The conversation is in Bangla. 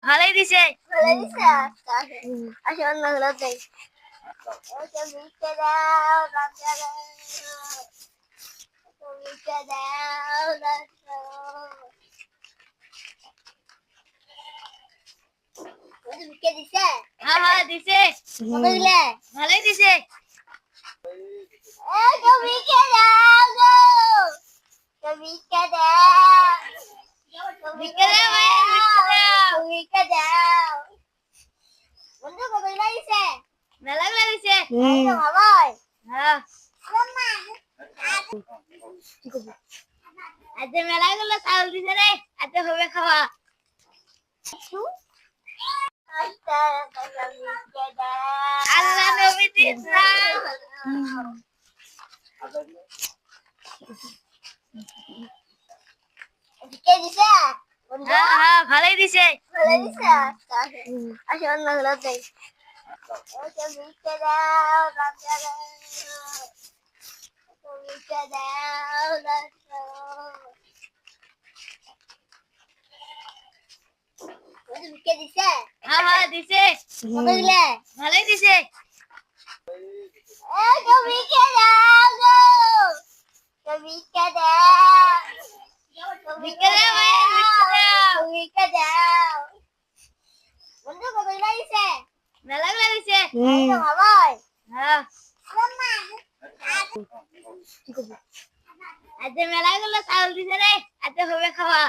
ভালোই দিছে। ভালো দিছে আসো অন্যগুলো দেই ওকে মিটে দাও রাজারা মিটে দাও রাজা ওকে মিটে দিছে হ্যাঁ হ্যাঁ দিছে। কত দিলে ভালোই দিছে। ওকে মিটে দাও গো ওকে মিটে দাও মিটে দাও ভাই, মিটে দাও। মিটে দাও বন্ধু কত দিছে মেলাগুলো দিছে। ভাই হ্যাঁ আজ মেলাগুলো চাউল দিছে রে, আজ হবে খাওয়া। আল্লাহ নবী দিছে। হ্যাঁ হ্যাঁ ভালোই দিছে। আসো অন্যগুলো দেই ওকে মিটে দাও রাজারা মিটে দাও রাজা ওকে মিটে দিছে হ্যাঁ হ্যাঁ দিছে। কত দিলে ভালোই দিছে। ওকে মিটে দাও গো ওকে মিটে দাও মিটে দাও ভাই, মিটে দাও। মিটে দাও বন্ধু কত দিছে মেলাগুলো দিছে। ভাই হ্যাঁ আজ মেলাগুলো চাউল দিছে রে, আজ হবে খাওয়া।